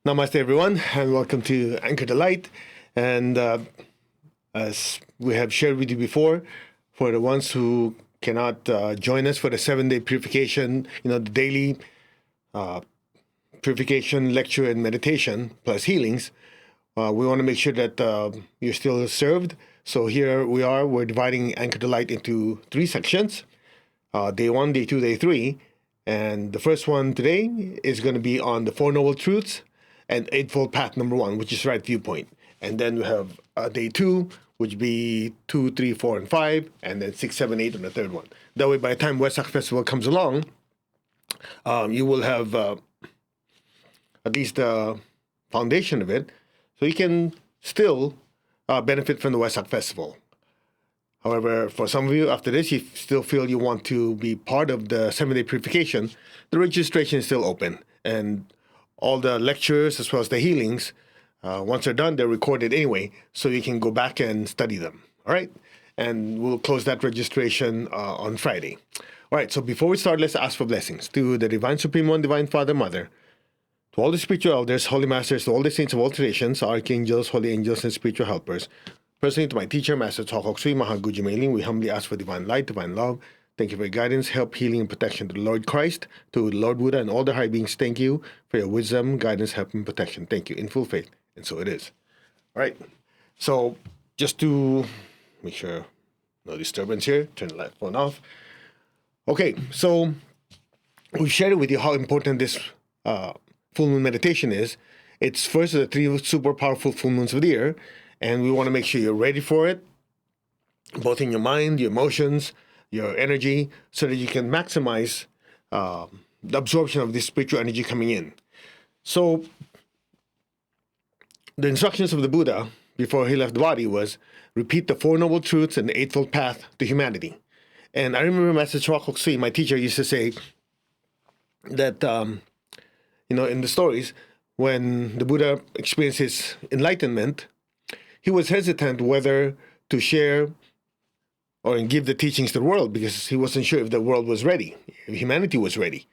Namaste, everyone, and welcome to Anchor the Light. And as we have shared with you before, for the ones who cannot join us for the 7-day purification, the daily purification lecture and meditation plus healings, we want to make sure that you're still served. So here we are. We're dividing Anchor the Light into 3 sections, day 1, day 2, day 3. And the first one today is going to be on the Four Noble Truths and Eightfold Path number 1, which is right viewpoint. And then we have day 2, which would be 2, 3, 4, and 5, and then 6, 7, 8 on the third one. That way, by the time Wesak Festival comes along, you will have at least the foundation of it, so you can still benefit from the Wesak Festival. However, for some of you, after this, you still feel you want to be part of the 7-day purification, the registration is still open. And all the lectures, as well as the healings, once they're done, they're recorded anyway, so you can go back and study them. All right? And we'll close that registration on Friday. All right, so before we start, let's ask for blessings to the Divine Supreme One, Divine Father, Mother, to all the spiritual elders, holy masters, to all the saints of all traditions, archangels, holy angels, and spiritual helpers. Personally, to my teacher, Master Chokok Sui Mahaguji Mailing, we humbly ask for divine light, divine love. Thank you for your guidance, help, healing, and protection to the Lord Christ, to the Lord Buddha, and all the high beings. Thank you for your wisdom, guidance, help, and protection. Thank you, in full faith. And so it is. All right. So just to make sure no disturbance here, turn the light phone off. Okay, so we've shared with you how important this full moon meditation is. It's first of the 3 super powerful full moons of the year, and we want to make sure you're ready for it, both in your mind, your emotions, your energy, so that you can maximize the absorption of this spiritual energy coming in. So the instructions of the Buddha before he left the body was repeat the Four Noble Truths and the Eightfold Path to humanity. And I remember Master Chokok Sui, my teacher, used to say that, in the stories, when the Buddha experienced his enlightenment, he was hesitant whether to share or give the teachings to the world because he wasn't sure if the world was ready, if humanity was ready.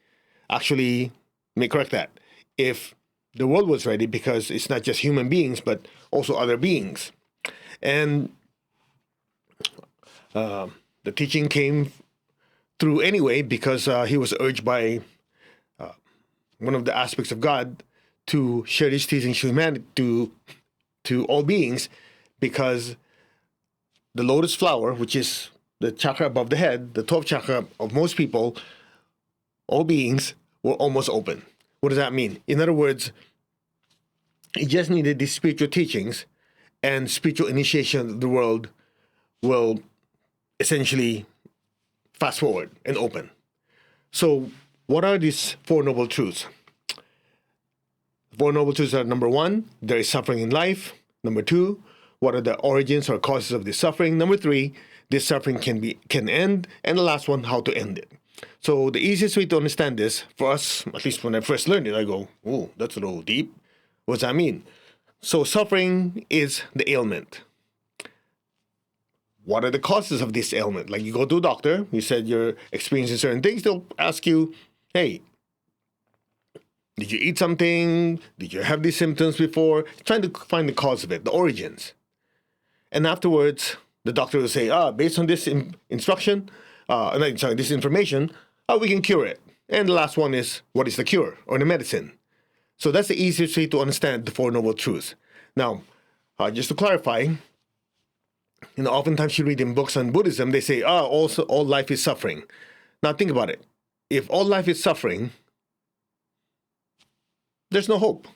Actually, let me correct that. If the world was ready, because it's not just human beings, but also other beings. And the teaching came through anyway because he was urged by one of the aspects of God to share his teachings to humanity, to all beings, because the lotus flower, which is the chakra above the head, the 12th chakra of most people, all beings, were almost open. What does that mean? In other words, he just needed these spiritual teachings, and spiritual initiation of the world will essentially fast forward and open. So what are these Four Noble Truths? The Four Noble Truths are: number 1, there is suffering in life. Number 2, what are the origins or causes of this suffering? Number 3, this suffering can end. And the last one, how to end it. So the easiest way to understand this, for us, at least when I first learned it, I go, oh, that's a little deep. What does that mean? So suffering is the ailment. What are the causes of this ailment? Like you go to a doctor, you said you're experiencing certain things, they'll ask you, hey, did you eat something? Did you have these symptoms before? Trying to find the cause of it, the origins. And afterwards, the doctor will say, based on this this information, we can cure it. And the last one is, what is the cure or the medicine? So that's the easiest way to understand the Four Noble Truths. Now, just to clarify, oftentimes you read in books on Buddhism, they say, also all life is suffering. Now think about it. If all life is suffering, there's no hope.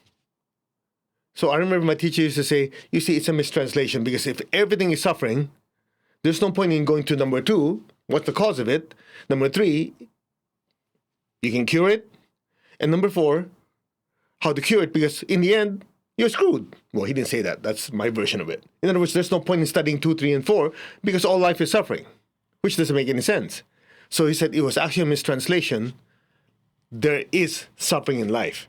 So I remember my teacher used to say, you see, it's a mistranslation, because if everything is suffering, there's no point in going to number 2, what's the cause of it? Number 3, you can cure it. And number 4, how to cure it, because in the end, you're screwed. Well, he didn't say that. That's my version of it. In other words, there's no point in studying 2, 3, and 4 because all life is suffering, which doesn't make any sense. So he said it was actually a mistranslation. There is suffering in life.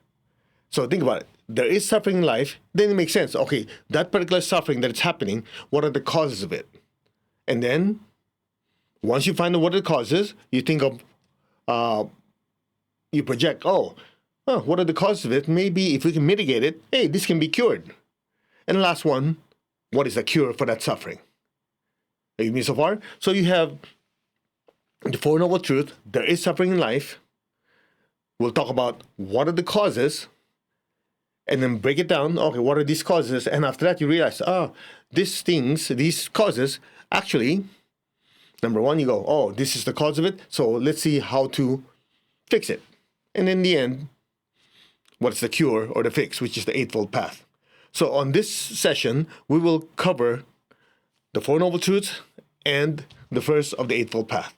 So think about it. There is suffering in life, then it makes sense. Okay, that particular suffering that is happening, what are the causes of it? And then, once you find out what are the causes, you think of, you project, What are the causes of it? Maybe if we can mitigate it, hey, this can be cured. And the last one, what is the cure for that suffering? Are you with me so far? So you have the Four Noble Truths. There is suffering in life. We'll talk about what are the causes, and then break it down. Okay, what are these causes? And after that, you realize, these causes, actually, number one, you go, oh, this is the cause of it. So let's see how to fix it. And in the end, what's the cure or the fix, which is the Eightfold Path. So on this session, we will cover the Four Noble Truths and the first of the Eightfold Path.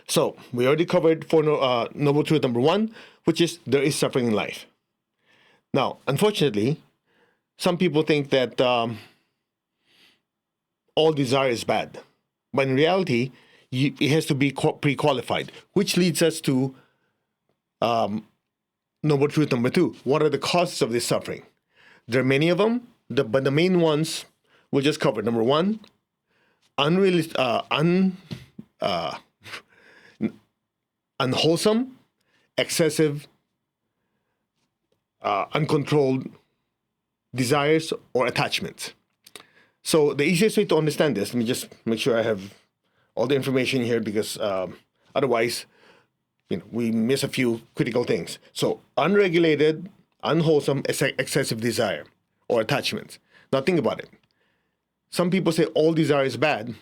So we already covered Noble Truth number one, which is there is suffering in life. Now, unfortunately, some people think that all desire is bad. But in reality, it has to be pre-qualified, which leads us to Noble Truth number two. What are the causes of this suffering? There are many of them, but the main ones we'll just cover. Number one, unwholesome, excessive, uncontrolled desires or attachments. So the easiest way to understand this, let me just make sure I have all the information here, because otherwise, we miss a few critical things. So unregulated, unwholesome, excessive desire or attachments. Now think about it. Some people say all desire is bad.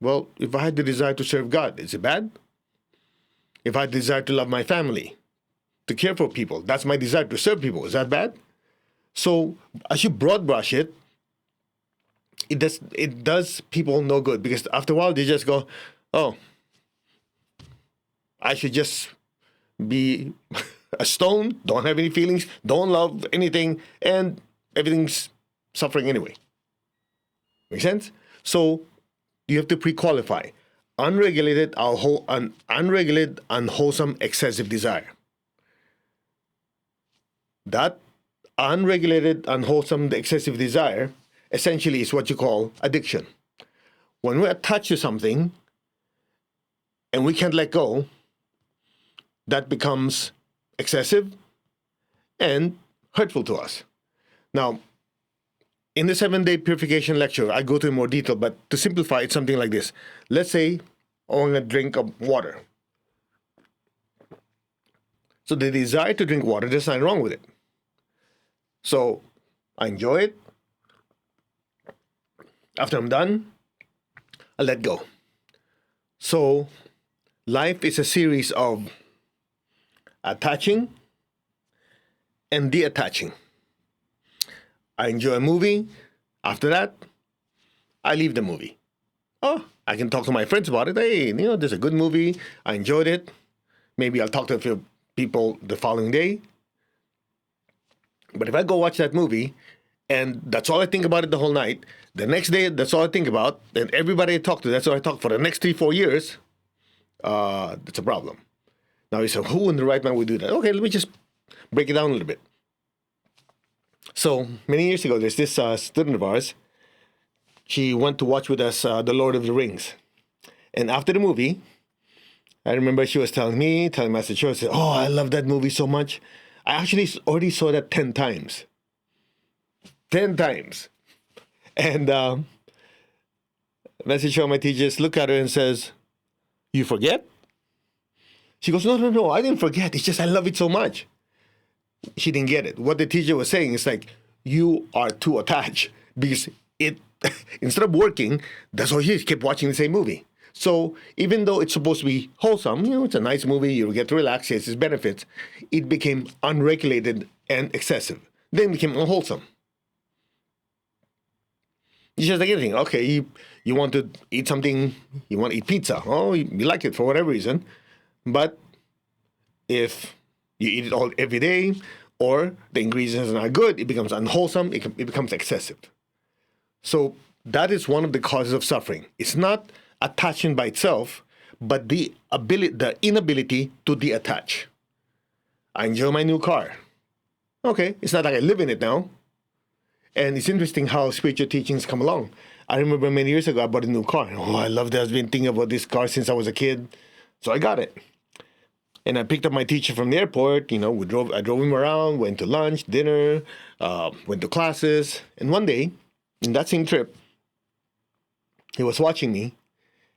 Well, if I had the desire to serve God, is it bad? If I desire to love my family, to care for people, that's my desire to serve people, is that bad? So as you broad brush it, it does people no good, because after a while they just go, oh, I should just be a stone, don't have any feelings, don't love anything, and everything's suffering anyway. Make sense? So you have to pre-qualify. Unregulated, unwholesome, excessive desire. That unregulated, unwholesome, excessive desire essentially is what you call addiction. When we're attached to something and we can't let go, that becomes excessive and hurtful to us. Now, in the 7-day purification lecture, I go to more detail, but to simplify, it's something like this. Let's say I want a drink of water. So the desire to drink water, there's nothing wrong with it. So I enjoy it. After I'm done, I let go. So life is a series of attaching and detaching. I enjoy a movie. After that, I leave the movie. Oh, I can talk to my friends about it. Hey, there's a good movie. I enjoyed it. Maybe I'll talk to a few people the following day. But if I go watch that movie and that's all I think about it the whole night, the next day, that's all I think about, and everybody I talk to, that's all I talk for the next 3-4 years, that's a problem. Now you say, who in the right mind would do that? Okay, let me just break it down a little bit. So many years ago, there's this student of ours. She went to watch with us The Lord of the Rings. And after the movie, I remember she was telling my sister, she said, oh, I love that movie so much. I actually already saw that 10 times. 10 times. And message from my teachers, look at her and says, you forget? She goes, no, I didn't forget. It's just I love it so much. She didn't get it. What the teacher was saying is like, you are too attached, because it, instead of working, that's all she kept watching the same movie. So even though it's supposed to be wholesome, it's a nice movie, you get to relax, it has its benefits, it became unregulated and excessive. Then it became unwholesome. It's just like anything. Okay, you want to eat something, you want to eat pizza. Oh, you like it for whatever reason. But if you eat it all every day, or the ingredients are not good, it becomes unwholesome, it becomes excessive. So that is one of the causes of suffering. It's not attachment by itself, but the inability to detach. I enjoy my new car. Okay, it's not like I live in it now. And it's interesting how spiritual teachings come along. I remember many years ago, I bought a new car. Oh, I love that. I've been thinking about this car since I was a kid. So I got it. And I picked up my teacher from the airport. I drove him around, went to lunch, dinner, went to classes. And one day, in that same trip, he was watching me,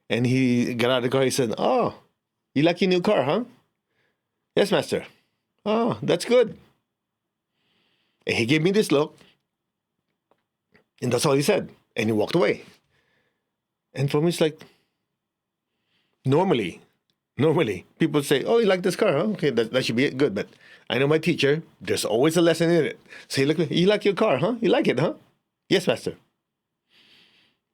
and he got out of the car. He said, "Oh, you like your new car, huh?" "Yes, master." "Oh, that's good." And he gave me this look, and that's all he said. And he walked away. And for me, it's like, normally, people say, "Oh, you like this car, huh? Okay, that should be it. Good." But I know my teacher, there's always a lesson in it. So you like your car, huh? You like it, huh? "Yes, master."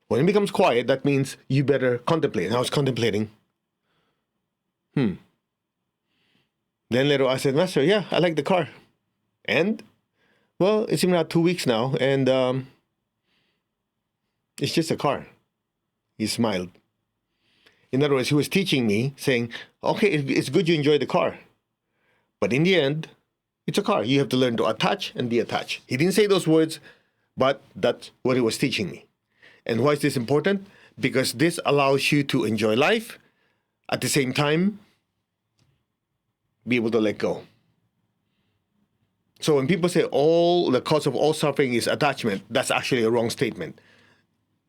When it becomes quiet, that means you better contemplate. And I was contemplating. Then later I said, "Master, yeah, I like the car." And, well, it's been about 2 weeks now, and it's just a car. He smiled. In other words, he was teaching me, saying, okay, it's good you enjoy the car. But in the end, it's a car. You have to learn to attach and detach. He didn't say those words, but that's what he was teaching me. And why is this important? Because this allows you to enjoy life, at the same time, be able to let go. So when people say the cause of all suffering is attachment, that's actually a wrong statement.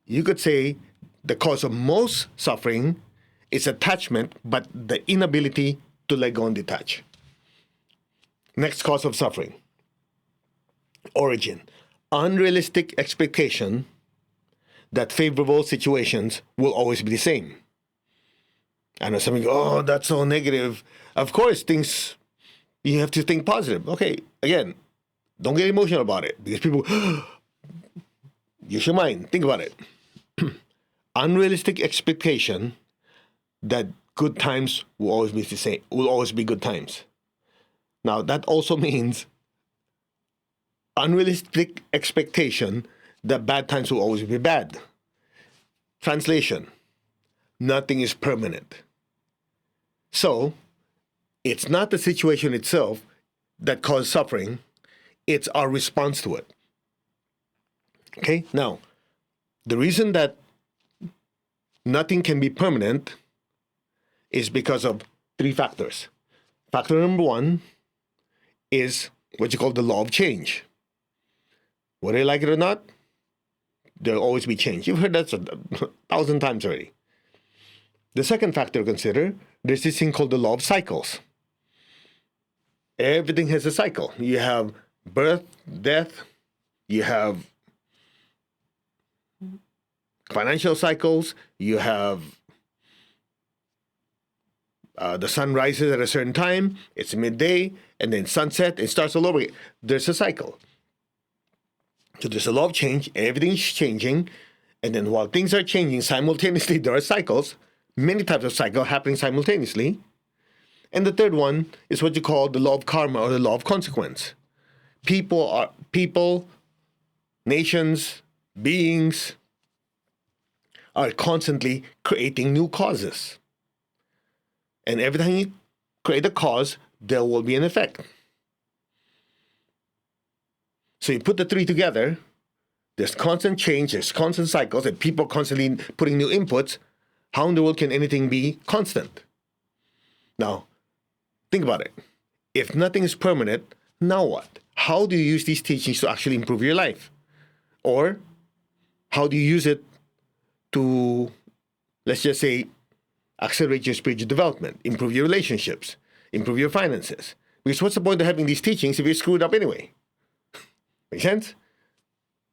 You could say the cause of most suffering is attachment, but the inability to let go and detach. Next cause of suffering. Origin. Unrealistic expectation that favorable situations will always be the same. I know somebody go, "Oh, that's so negative." Of course, you have to think positive. Okay, again, don't get emotional about it, because people, use your mind, think about it. Unrealistic expectation that good times will always be the same, will always be good times. Now, that also means unrealistic expectation that bad times will always be bad. Translation: nothing is permanent. So, it's not the situation itself that causes suffering, it's our response to it. Okay? Now, the reason that nothing can be permanent is because of 3 factors. Factor number 1 is what you call the law of change. Whether you like it or not, there'll always be change. You've heard that 1,000 times already. The second factor to consider, there's this thing called the law of cycles. Everything has a cycle. You have birth, death, you have financial cycles, you have the sun rises at a certain time, it's midday, and then sunset, it starts all over again. There's a cycle. So there's a law of change, everything's changing, and then while things are changing simultaneously, there are cycles, many types of cycles happening simultaneously. And the third one is what you call the law of karma, or the law of consequence. People, nations, beings are constantly creating new causes. And every time you create a cause, there will be an effect. So you put the 3 together, there's constant change, there's constant cycles, and people constantly putting new inputs. How in the world can anything be constant? Now, think about it. If nothing is permanent, now what? How do you use these teachings to actually improve your life? Or how do you use it to, let's just say, accelerate your spiritual development, improve your relationships, improve your finances? Because what's the point of having these teachings if you're screwed up anyway? Make sense?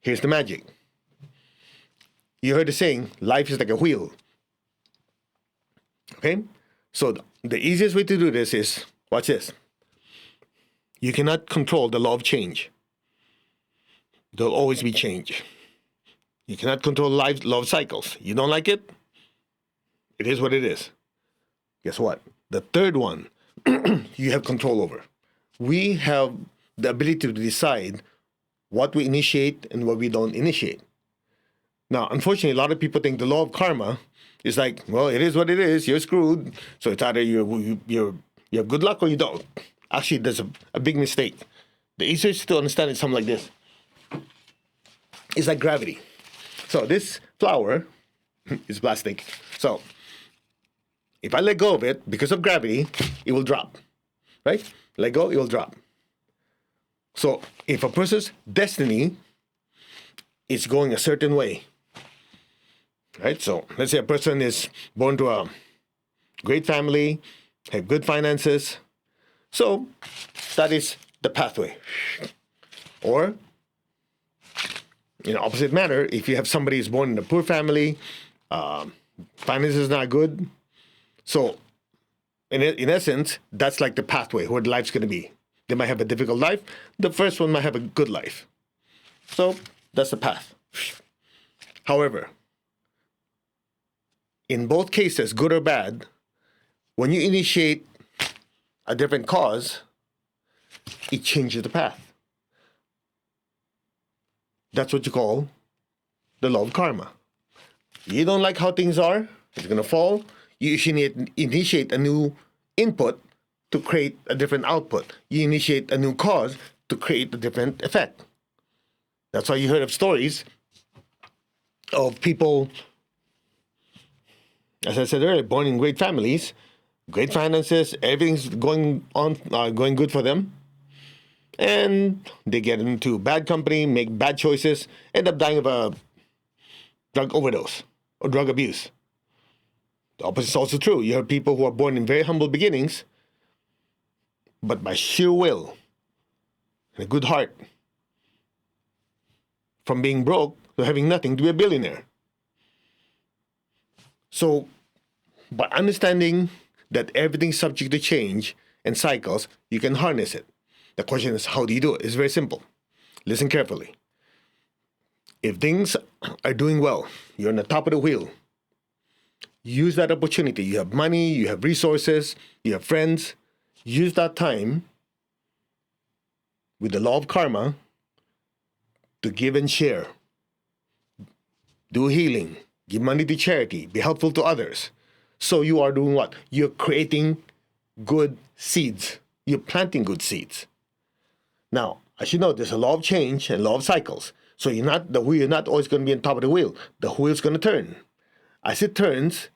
Here's the magic. You heard the saying, life is like a wheel. Okay? So the easiest way to do this is, watch this. You cannot control the law of change. There'll always be change. You cannot control life, law of cycles. You don't like it? It is what it is. Guess what? The third one, you have control over. We have the ability to decide what we initiate and what we don't initiate. Now, unfortunately, a lot of people think the law of karma is like, well, it is what it is. You're screwed. So it's either you have good luck or you don't. Actually, there's a big mistake. The easiest to understand is something like this. It's like gravity. So this flower is plastic. So if I let go of it, because of gravity, it will drop, right? Let go, it will drop. So if a person's destiny is going a certain way, right? So let's say a person is born to a great family, have good finances. So that is the pathway. Or, in the opposite manner, if you have somebody who's born in a poor family, finances is not good. So in essence, that's like the pathway where life's going to be. They might have a difficult life. The first one might have a good life. So that's the path. However, in both cases, good or bad, when you initiate a different cause, it changes the path. That's what you call the law of karma. You don't like how things are, it's going to fall. You initiate a new input to create a different output. You initiate a new cause to create a different effect. That's why you heard of stories of people, as I said earlier, born in great families, great finances, everything's going good for them. And they get into bad company, make bad choices, end up dying of a drug overdose or drug abuse. The opposite is also true. You have people who are born in very humble beginnings, but by sheer will and a good heart, from being broke to having nothing to be a billionaire. So, by understanding that everything's subject to change and cycles, you can harness it. The question is, how do you do it? It's very simple. Listen carefully. If things are doing well, you're on the top of the wheel, use that opportunity. You have money, you have resources, you have friends. Use that time with the law of karma to give and share. Do healing, give money to charity, be helpful to others. So you are doing what? You're creating good seeds. You're planting good seeds. Now, as you know, there's a law of change and law of cycles. So you're not always going to be on top of the wheel. The wheel's going to turn. As it turns,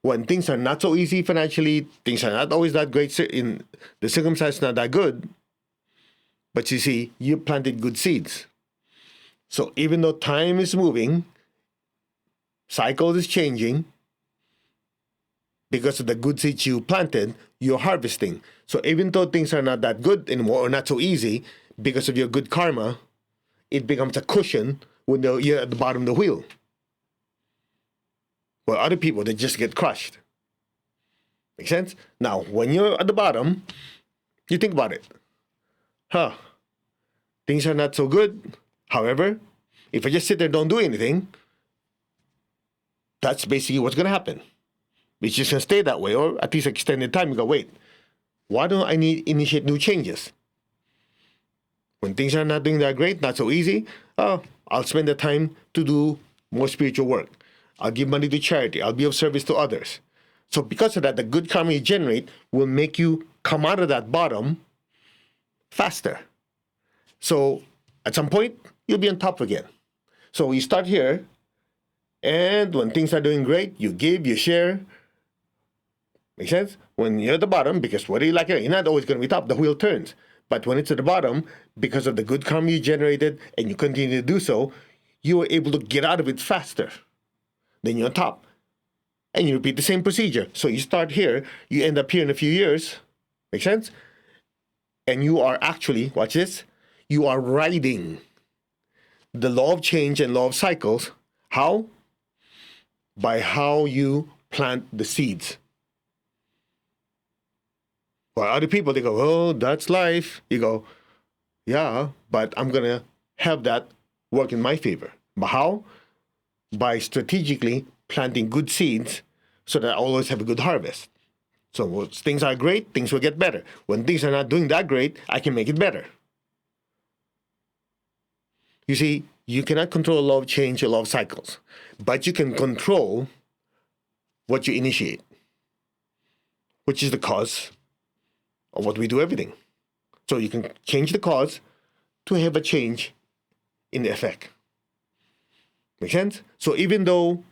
when things are not so easy financially, things are not always that great, in the circumstances not that good, but you see, you planted good seeds. So even though time is moving, cycles is changing, because of the good seeds you planted, you're harvesting. So even though things are not that good anymore or not so easy, because of your good karma, it becomes a cushion when you're at the bottom of the wheel. Well, other people, they just get crushed. Make sense? Now, when you're at the bottom, you think about it. Things are not so good. However, if I just sit there and don't do anything, that's basically what's going to happen. It's just going to stay that way, or at least extended time. You go, wait, why don't I initiate new changes? When things are not doing that great, not so easy, I'll spend the time to do more spiritual work. I'll give money to charity. I'll be of service to others. So because of that, the good karma you generate will make you come out of that bottom faster. So at some point, you'll be on top again. So you start here, and when things are doing great, you give, you share. Make sense? When you're at the bottom, because whether you like it, you're not always going to be top. The wheel turns. But when it's at the bottom, because of the good karma you generated and you continue to do so, you are able to get out of it faster. Then you're on top. And you repeat the same procedure. So you start here, you end up here in a few years. Make sense? And you are actually, watch this, you are riding the law of change and law of cycles. How? By how you plant the seeds. While other people, they go, oh, that's life. You go, yeah, but I'm going to have that work in my favor. But how? By strategically planting good seeds so that I always have a good harvest. So when things are great, things will get better. When things are not doing that great, I can make it better. You see, you cannot control the law of change or law of cycles, but you can control what you initiate, which is the cause of what we do everything. So you can change the cause to have a change in the effect. Make sense? So even though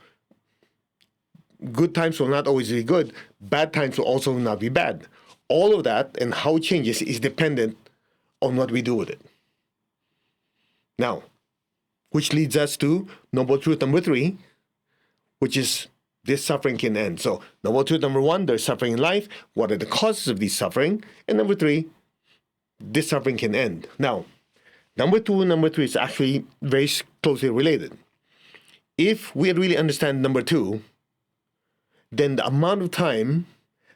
Good times will not always be good. Bad times will also not be bad. All of that and how it changes is dependent on what we do with it. Now, which leads us to noble truth number 3, which is this suffering can end. So, noble truth number 1, there's suffering in life. What are the causes of this suffering? And number 3, this suffering can end. Now, number 2 and number 3 is actually very closely related. If we really understand number 2, then the amount of time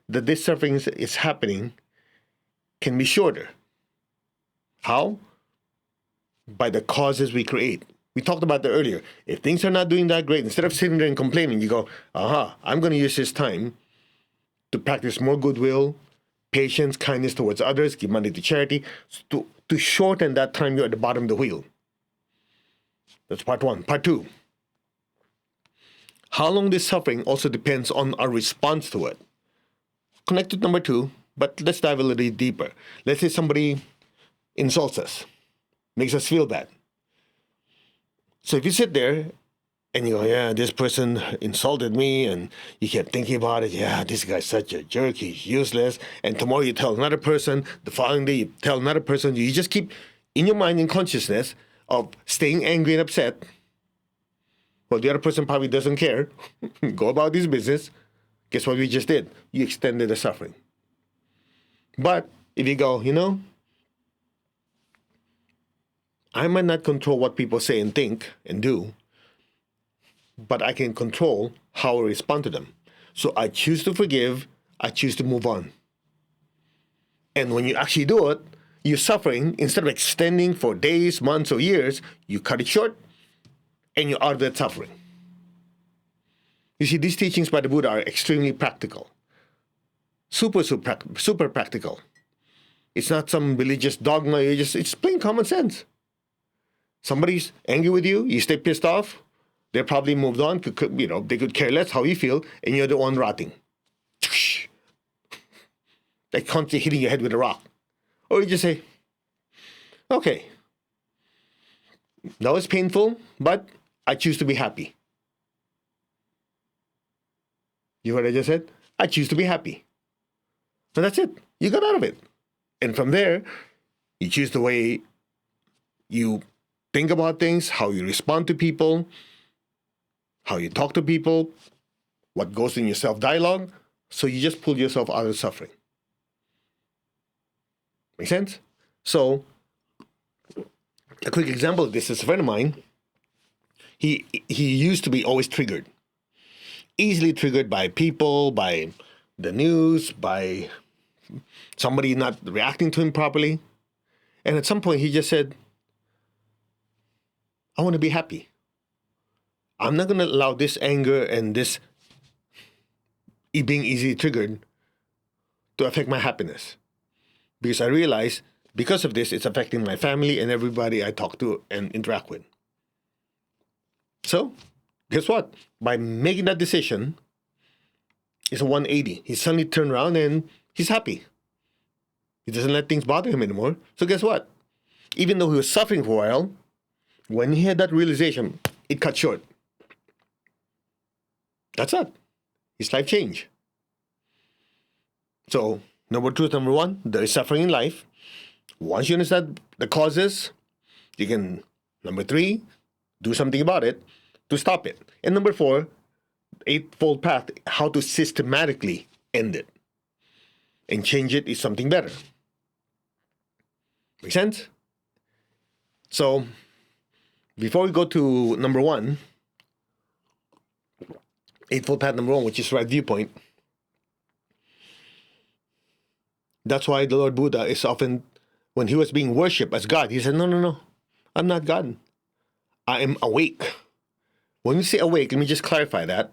that this suffering is happening can be shorter. How? By the causes we create. We talked about that earlier. If things are not doing that great, instead of sitting there and complaining, you go, I'm going to use this time to practice more goodwill, patience, kindness towards others, give money to charity, to shorten that time you're at the bottom of the wheel. That's part 1. Part 2. How long this suffering also depends on our response to it. Connect with number 2, but let's dive a little deeper. Let's say somebody insults us, makes us feel bad. So if you sit there and you go, yeah, this person insulted me, and you kept thinking about it, yeah, this guy's such a jerk, he's useless, and tomorrow you tell another person, the following day you tell another person, you just keep in your mind and consciousness of staying angry and upset. Well, the other person probably doesn't care. Go about his business. Guess what we just did? You extended the suffering. But if you go, I might not control what people say and think and do, but I can control how I respond to them. So I choose to forgive, I choose to move on. And when you actually do it, you're suffering, instead of extending for days, months, or years, you cut it short, and you're out of that suffering. You see, these teachings by the Buddha are extremely practical. Super practical. It's not some religious dogma, it's plain common sense. Somebody's angry with you, you stay pissed off, they're probably moved on, they could care less how you feel, and you're the one rotting. Like constantly hitting your head with a rock. Or you just say, okay, now it's painful, but I choose to be happy. You heard what I just said? I choose to be happy. So that's it. You got out of it. And from there, you choose the way you think about things, how you respond to people, how you talk to people, what goes in your self-dialogue. So you just pull yourself out of suffering. Make sense? So, a quick example of this is a friend of mine. He used to be always triggered. Easily triggered by people, by the news, by somebody not reacting to him properly. And at some point he just said, I want to be happy. I'm not going to allow this anger and this being easily triggered to affect my happiness. Because I realize because of this, it's affecting my family and everybody I talk to and interact with. So, guess what? By making that decision, it's a 180. He suddenly turned around and he's happy. He doesn't let things bother him anymore. So guess what? Even though he was suffering for a while, when he had that realization, it cut short. That's it. His life changed. So, noble truth number 1, there is suffering in life. Once you understand the causes, you can, number 3, do something about it to stop it. And number 4, Eightfold Path, how to systematically end it and change it is something better. Make sense? So, before we go to number 1, Eightfold Path number 1, which is right viewpoint, that's why the Lord Buddha is often, when he was being worshipped as God, he said, no, I'm not God. I am awake. When you say awake, let me just clarify that.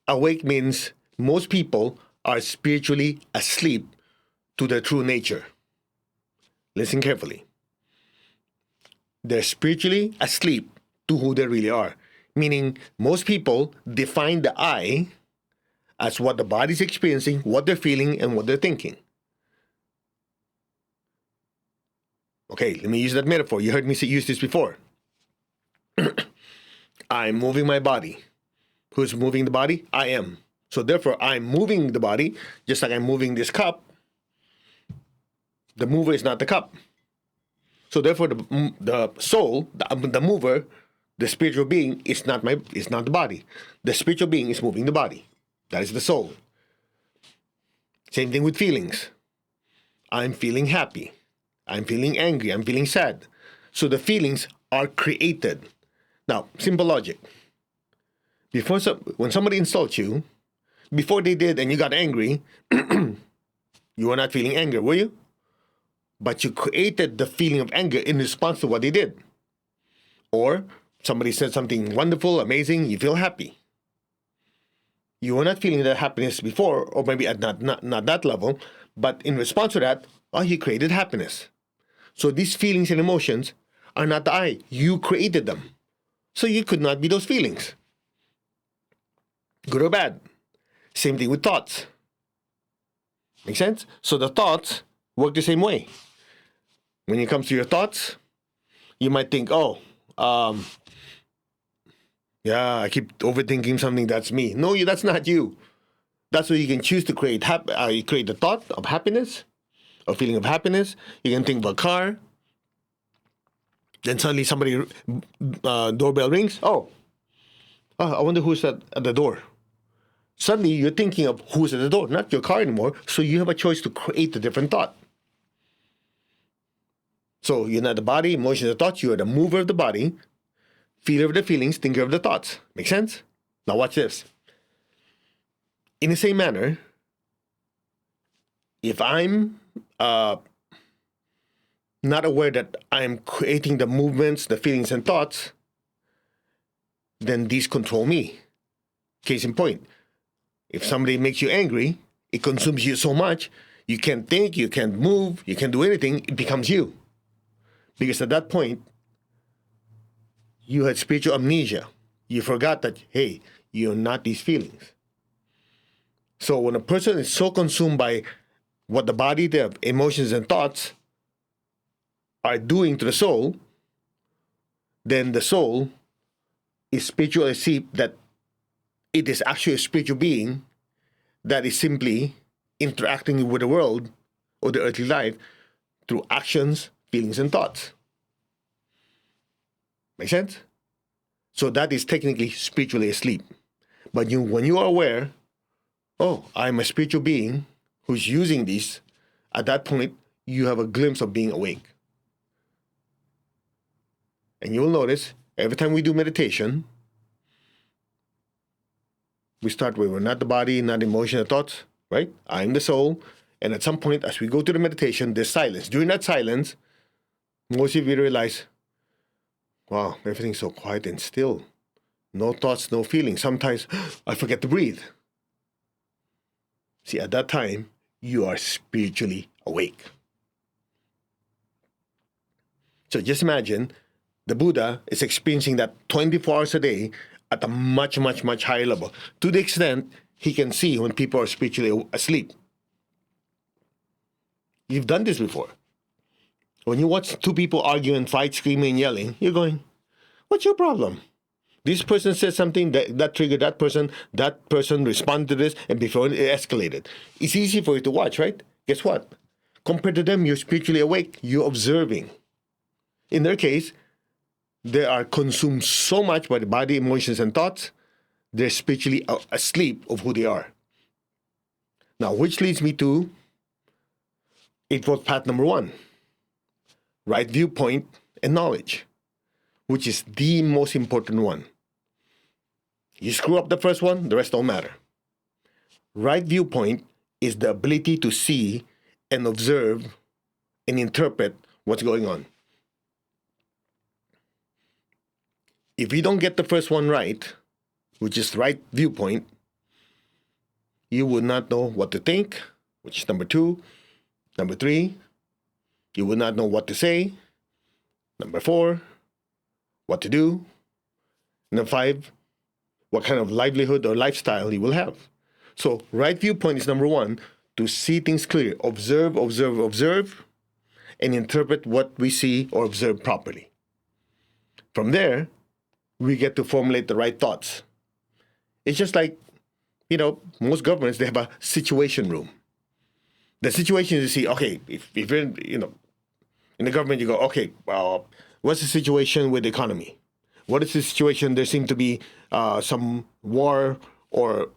Awake means most people are spiritually asleep to their true nature. Listen carefully. They're spiritually asleep to who they really are. Meaning, most people define the I as what the body's experiencing, what they're feeling, and what they're thinking. Okay, let me use that metaphor. You heard me use this before. I'm moving my body. Who's moving the body? I am. So therefore, I'm moving the body, just like I'm moving this cup. The mover is not the cup. So therefore, the soul, the mover, the spiritual being is not the body. The spiritual being is moving the body. That is the soul. Same thing with feelings. I'm feeling happy. I'm feeling angry. I'm feeling sad. So the feelings are created. Now, simple logic. When somebody insults you, before they did and you got angry, you were not feeling anger, were you? But you created the feeling of anger in response to what they did. Or somebody said something wonderful, amazing, you feel happy. You were not feeling that happiness before, or maybe at not that level, but in response to that, you created happiness. So these feelings and emotions are not the I. You created them. So you could not be those feelings. Good or bad. Same thing with thoughts. Make sense? So the thoughts work the same way. When it comes to your thoughts, you might think, I keep overthinking something, that's me. No, that's not you. That's what you can choose to create. You create the thought of happiness, a feeling of happiness. You can think of a car. Then suddenly somebody, doorbell rings. I wonder who's at the door. Suddenly you're thinking of who's at the door, not your car anymore. So you have a choice to create a different thought. So you're not the body, emotions, or thoughts. You are the mover of the body, feeler of the feelings, thinker of the thoughts. Make sense? Now watch this. In the same manner, if I'm not aware that I'm creating the movements, the feelings, and thoughts, then these control me. Case in point, if somebody makes you angry, it consumes you so much, you can't think, you can't move, you can't do anything, it becomes you. Because at that point, you had spiritual amnesia. You forgot that, hey, you're not these feelings. So when a person is so consumed by what the body, their emotions and thoughts are doing to the soul, then the soul is spiritually asleep that it is actually a spiritual being that is simply interacting with the world or the earthly life through actions, feelings, and thoughts. Make sense? So that is technically spiritually asleep. But when you are aware, I'm a spiritual being who's using these, at that point, you have a glimpse of being awake. And you'll notice, every time we do meditation, we start with, we're not the body, not emotion or thoughts, right? I'm the soul. And at some point, as we go to the meditation, there's silence. During that silence, most of you realize, wow, everything's so quiet and still. No thoughts, no feelings. Sometimes I forget to breathe. See, at that time, you are spiritually awake. So just imagine the Buddha is experiencing that 24 hours a day at a much, much, much higher level, to the extent he can see when people are spiritually asleep. You've done this before. When you watch two people argue and fight, screaming and yelling, you're going, what's your problem? This person said something that triggered that person responded to this, and before it escalated. It's easy for you to watch, right? Guess what? Compared to them, you're spiritually awake. You're observing. In their case, they are consumed so much by the body, emotions, and thoughts, they're spiritually asleep of who they are. Now, which leads me to Eightfold path number 1. Right viewpoint and knowledge, which is the most important one. You screw up the first one, the rest don't matter. Right viewpoint is the ability to see and observe and interpret what's going on. If you don't get the first one right, which is right viewpoint, you would not know what to think, which is number 2. Number 3, you would not know what to say. Number 4, what to do. Number 5, what kind of livelihood or lifestyle you will have. So right viewpoint is number 1, to see things clear. Observe, observe, observe, and interpret what we see or observe properly. From there, we get to formulate the right thoughts. It's just like, most governments, they have a situation room. The situation is to see, okay, if you're in the government, you go, okay, what's the situation with the economy? What is the situation? There seems to be some war or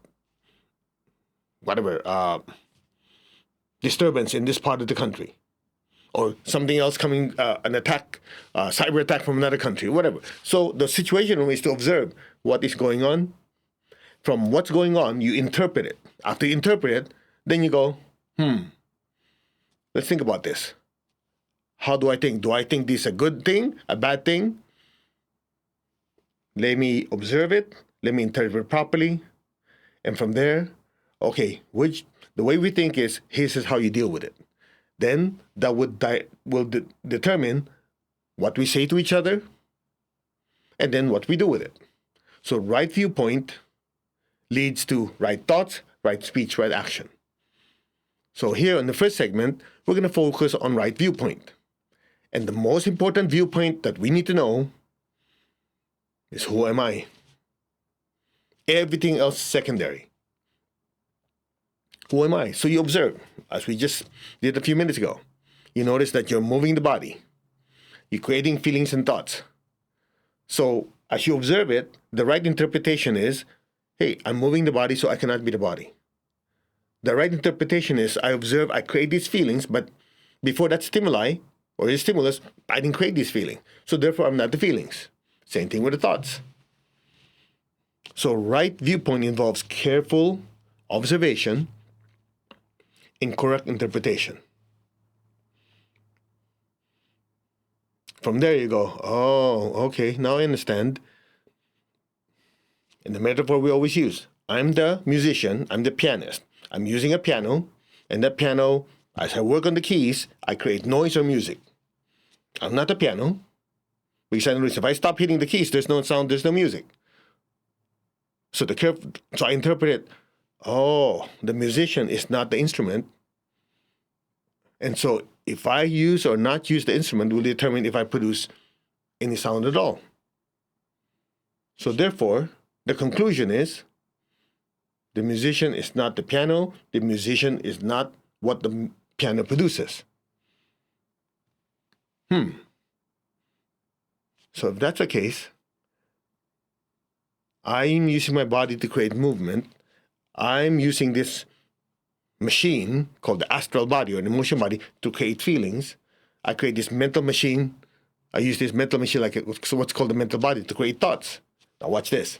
whatever disturbance in this part of the country, or something else coming, an attack, cyber attack from another country, whatever. So the situation room is to observe what is going on. From what's going on, you interpret it. After you interpret it, then you go, let's think about this. How do I think? Do I think this is a good thing, a bad thing? Let me observe it. Let me interpret it properly. And from there, okay, the way we think is, this is how you deal with it. Then that will determine what we say to each other, and then what we do with it. So right viewpoint leads to right thoughts, right speech, right action. So here in the first segment, we're going to focus on right viewpoint. And the most important viewpoint that we need to know is, who am I? Everything else is secondary. Who am I? So you observe, as we just did a few minutes ago. You notice that you're moving the body. You're creating feelings and thoughts. So as you observe it, the right interpretation is, hey, I'm moving the body, so I cannot be the body. The right interpretation is, I observe, I create these feelings, but before that stimuli or the stimulus, I didn't create these feelings. So therefore, I'm not the feelings. Same thing with the thoughts. So right viewpoint involves careful observation and correct interpretation. From there you go, oh, okay, now I understand. In the metaphor we always use, I'm the musician, I'm the pianist. I'm using a piano, and that piano, as I work on the keys, I create noise or music. I'm not the piano, because I notice if I stop hitting the keys, there's no sound, there's no music. So I interpret it, oh, the musician is not the instrument. And so if I use or not use the instrument will determine if I produce any sound at all. So therefore, the conclusion is, the musician is not the piano, the musician is not what the piano produces. So if that's the case, I'm using my body to create movement. I'm using this machine called the astral body or the emotion body to create feelings. I create this mental machine. I use this mental machine like what's called the mental body to create thoughts. Now watch this.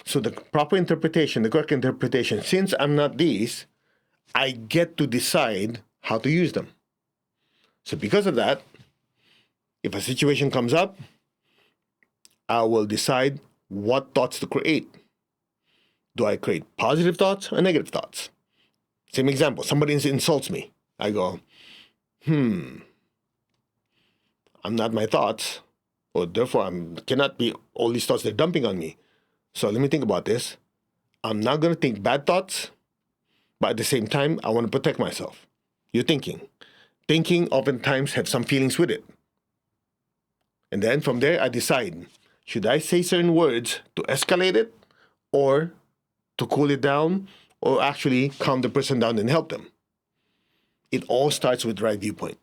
So the proper interpretation, the correct interpretation, since I'm not these, I get to decide how to use them. So because of that, if a situation comes up, I will decide what thoughts to create. Do I create positive thoughts or negative thoughts? Same example, somebody insults me. I go, I'm not my thoughts, or therefore I cannot be all these thoughts they're dumping on me. So let me think about this. I'm not going to think bad thoughts, but at the same time, I want to protect myself. You're thinking. Thinking oftentimes have some feelings with it. And then from there, I decide, should I say certain words to escalate it or to cool it down or actually calm the person down and help them? It all starts with right viewpoint.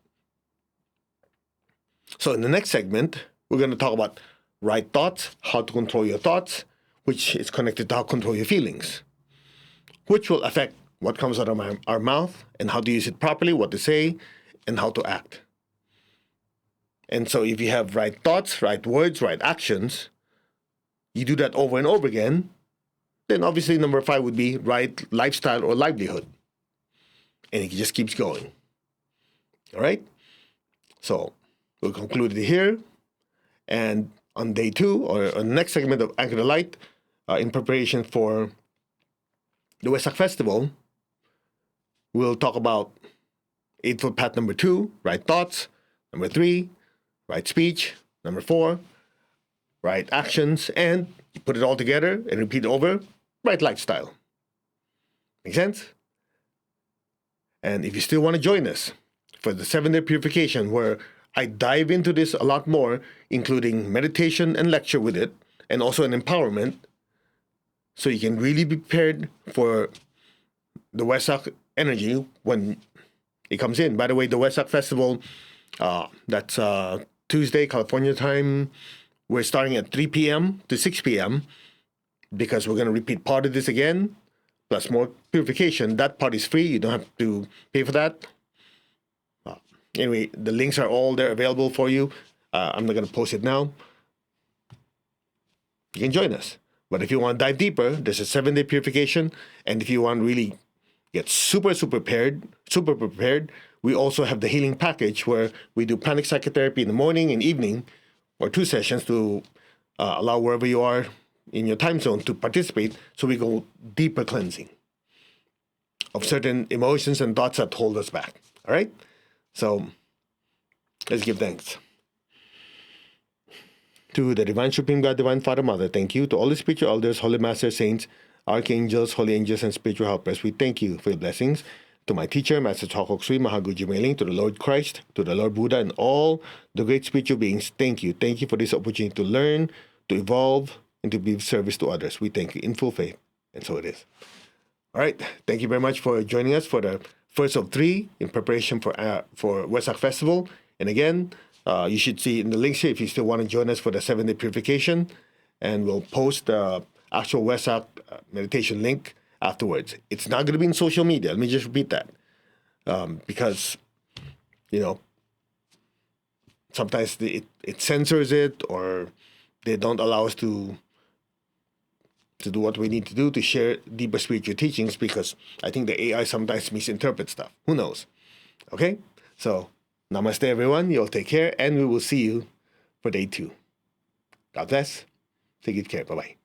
So in the next segment, we're going to talk about right thoughts, how to control your thoughts, which is connected to how to control your feelings, which will affect what comes out of our mouth and how to use it properly, what to say, and how to act. And so if you have right thoughts, right words, right actions, you do that over and over again, then obviously number 5 would be right lifestyle or livelihood. And it just keeps going. All right? So we'll conclude it here. And on day 2, or on the next segment of Anchor the Light, in preparation for the Wesak Festival, we'll talk about Eightfold Path number 2, right thoughts, number 3, right speech, number 4, right actions, and you put it all together and repeat it over, right lifestyle. Make sense? And if you still want to join us for the 7-day purification, where I dive into this a lot more, including meditation and lecture with it, and also an empowerment, so you can really be prepared for the Wesak energy when it comes in. By the way, the Wesak Festival, that's Tuesday, California time. We're starting at 3 p.m. to 6 p.m. because we're going to repeat part of this again, plus more purification. That part is free. You don't have to pay for that. Anyway, the links are all there available for you. I'm not going to post it now. You can join us. But if you want to dive deeper, there's a 7-day purification. And if you want to really get super prepared, we also have the healing package where we do pranic psychotherapy in the morning and evening, or 2 sessions to allow wherever you are in your time zone to participate. So we go deeper cleansing of certain emotions and thoughts that hold us back. All right? So let's give thanks to the Divine Supreme God, Divine Father, Mother. Thank you to all the spiritual elders, holy masters, saints, archangels, holy angels, and spiritual helpers. We thank you for your blessings. To my teacher, Master Chokok Sui Mahaguji Mailing, to the Lord Christ, to the Lord Buddha, and all the great spiritual beings, thank you. Thank you for this opportunity to learn, to evolve, and to be of service to others. We thank you in full faith, and so it is. All right. Thank you very much for joining us for the first of 3 in preparation for Wesak Festival. And again, you should see in the links here if you still want to join us for the 7-day purification. And we'll post the actual Wesak meditation link afterwards. It's not going to be in social media. Let me just repeat that. Because, sometimes it censors it, or they don't allow us to do what we need to do to share deeper spiritual teachings, because I think the AI sometimes misinterprets stuff. Who knows? Okay? So, namaste everyone. You'll take care, and we will see you for day 2. God bless. Take good care. Bye-bye.